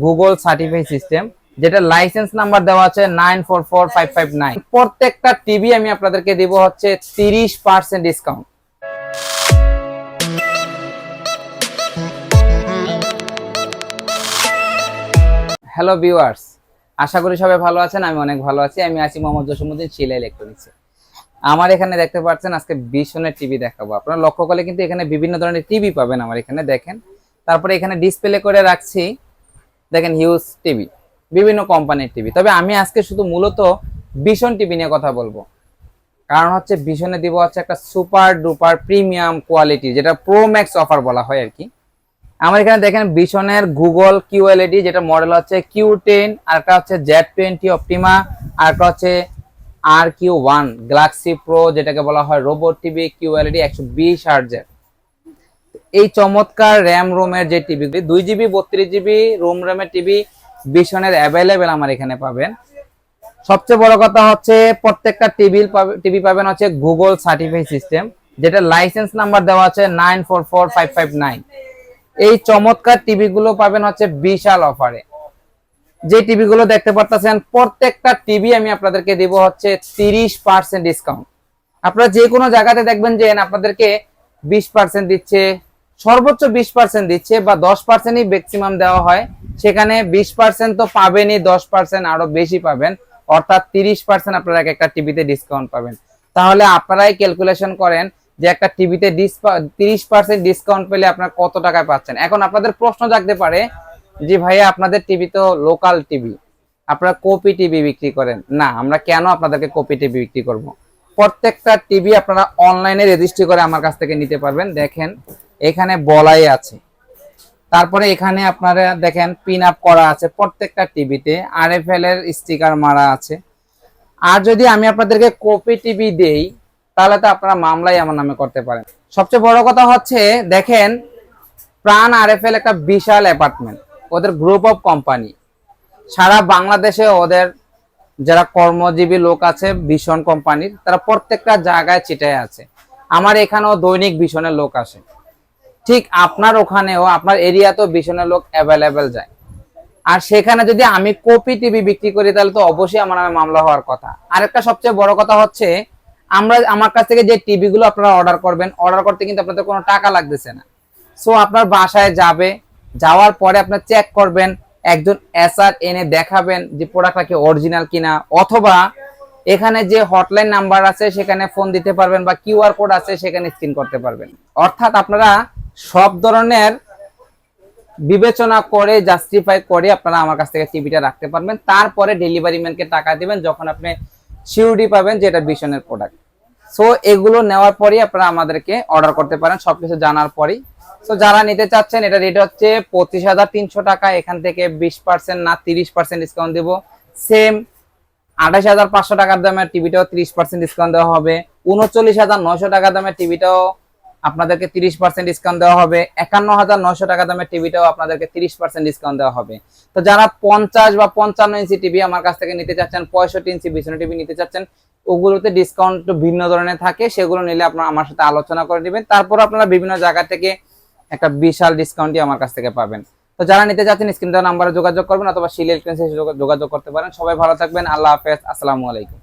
Google certified system, যেটা licence number দেওয়া আছে 944559। প্রত্যেকটা টিভি আমি আপনাদেরকে দিব হচ্ছে 30% ডিসকাউন্ট। হ্যালো ভিউয়ার্স, আশা করি সবাই ভালো আছেন। আমি অনেক ভালো আছি। আমি আছি মোহাম্মদ জসিমউদ্দিন, শিলা ইলেকট্রনিক্সে। আমার এখানে দেখতে পাচ্ছেন আজকে বিশনের টিভি দেখাবো। আপনারা লক্ষ্য করলে কিন্তু এখানে বিভিন্ন ধরনের টিভি পাবেন আমার এখানে, দেখেন। তারপরে এখানে ডিসপ্লে করে রাখছি, দেখেন হিউজ টিভি, বিভিন্ন কোম্পানির টিভি। তবে আমি আজকে শুধু মূলত বিশন টিভি নিয়ে কথা বলবো, কারণ হচ্ছে বিশনে দিব হচ্ছে একটা সুপার ডুপার প্রিমিয়াম কোয়ালিটি, যেটা প্রো ম্যাক্স অফার বলা হয় আর কি। আমার এখানে দেখেন বিশনের গুগল কিউএলইডি, যেটা মডেল হচ্ছে Q10, আর একটা হচ্ছে Z20 অপটিমা, আর একটা হচ্ছে RQ1 গ্যালাক্সি প্রো, যেটাকে বলা হয় রোবট টিভি কিউএলইডি 120 হার্টজের। এই চমৎকার র্যাম রোমের যে টিভি, 2GB 32GB রোম র্যামের টিভি বিশনের অ্যাভেলেবেল আমার এখানে পাবেন। সবচেয়ে বড় কথা হচ্ছে প্রত্যেকটা টিভি পাবেন হচ্ছে গুগল সার্টিফাইড সিস্টেম, যেটা লাইসেন্স নাম্বার দেওয়া আছে 944559। এই চমৎকার টিভি গুলো পাবেন হচ্ছে বিশাল অফারে। যে টিভি গুলো দেখতে পারতেছেন, প্রত্যেকটা টিভি আমি আপনাদেরকে দিব হচ্ছে 30% ডিসকাউন্ট। আপনারা যে কোনো জায়গাতে দেখবেন যে আপনাদেরকে 20% দিচ্ছে, সর্বোচ্চ 20% দিচ্ছে, বা 10%ই ম্যাক্সিমাম দেওয়া হয়। সেখানে 20% তো পাবেনই, 10% আরো বেশি পাবেন, অর্থাৎ 30% আপনারা একটা টিভিতে ডিসকাউন্ট পাবেন। তাহলে আপনারাই ক্যালকুলেশন করেন যে একটা টিভিতে 30% ডিসকাউন্ট পেলে আপনারা কত টাকায় পাচ্ছেন। এখন আপনাদের প্রশ্ন জাগতে পারে যে ভাইয়া, আপনাদের টিভি তো লোকাল টিভি, আপনারা কপি টিভি বিক্রি করেন না। আমরা কেন আপনাদেরকে কপি টিভি বিক্রি করব? প্রত্যেকটা টিভি আপনারা অনলাইনে রেজিস্ট্রি করে আমার কাছ থেকে নিতে পারবেন। দেখেন এখানে বলাই আছে, তারপরে এখানে আপনারা দেখেন পিন আপ করা আছে, প্রত্যেকটা টিভিতে RFL এর স্টিকার মারা আছে। আর যদি আমি আপনাদেরকে কপি টিভি দেই, তাহলে তো আপনারা মামলাই আমার নামে করতে পারেন। সবচেয়ে বড় কথা হচ্ছে দেখেন, প্রাণ RFL একটা বিশাল অ্যাপার্টমেন্ট, ওদের গ্রুপ অফ কোম্পানি, সারা বাংলাদেশে ওদের যারা কর্মজীবী লোক আছে ভীষণ কোম্পানির, তারা প্রত্যেকটা জায়গায় ছিটায় আছে। আমার এখানেও দৈনিক ভীষণের লোক আসে, ঠিক আপনার ওখানেও আপনার এরিয়াতেও ভীষণের লোক অ্যাভেলেবেল যায়। আর সেখানে যদি আমি কপি টিভি বিক্রি করি, তাহলে তো অবশ্যই আমার নামে মামলা হওয়ার কথা। আরেকটা সবচেয়ে বড় কথা হচ্ছে, আমার কাছ থেকে যে টিভি গুলো আপনারা অর্ডার করবেন, অর্ডার করতে কিন্তু আপনাদের কোনো টাকা লাগতেছে না। সো আপনার বাসায় যাবে, যাওয়ার পরে আপনার চেক করবেন, একজন এসআর এনে দেখাবেন যে প্রোডাক্টটা কি অরিজিনাল কিনা, অথবা এখানে যে হটলাইন নাম্বার আছে সেখানে ফোন দিতে পারবেন, বা কিউআর কোড আছে সেখানে স্ক্যান করতে পারবেন। অর্থাৎ আপনারা সব ধরনের বিবেচনা করে, জাস্টিফাই করে আপনারা আমার কাছ থেকে টিভিটা রাখতে পারবেন। তারপরে ডেলিভারি ম্যানকে টাকা দিবেন যখন আপনি সিউরিটি পাবেন যে এটা বিশনের প্রোডাক্ট। সো এগুলো নেওয়ার পরেই আপনারা আমাদেরকে অর্ডার করতে পারেন, সবকিছু জানার পরেই। সো যারা নিতে চাচ্ছেন, এটা রেট হচ্ছে 25,300 টাকা। এখান থেকে 20% না 30% ডিসকাউন্ট দেবো। সেম 28,500 টাকার দামের টিভিটাও 30% ডিসকাউন্ট দেওয়া হবে। 39,900 টাকা দামের টিভিটাও আপনাদেরকে 30% ডিসকাউন্ট দেওয়া হবে। 51,900 টাকা দামের টিভিটাও আপনাদেরকে 30% ডিসকাউন্ট দেওয়া হবে। তো যারা 50 বা 55 ইঞ্চি টিভি আমার কাছ থেকে নিতে চাচ্ছেন, 65 ইঞ্চি বিছানা টিভি নিতে চাচ্ছেন, ওগুলোতে ডিসকাউন্ট ভিন্ন ধরনের থাকে। সেগুলো নিলে আপনারা আমার সাথে আলোচনা করে দিবেন, তারপর আপনারা বিভিন্ন জায়গা থেকে একটা বিশাল ডিসকাউন্টই আমার কাছ থেকে পাবেন। তো যারা নিতে চাচ্ছেন স্ক্রিন দেওয়া নাম্বারে যোগাযোগ করবেন, অথবা শিলা ইলেকট্রনিক্সে যোগাযোগ করতে পারেন। সবাই ভালো থাকবেন। আল্লাহ হাফেজ, আসসালামু আলাইকুম।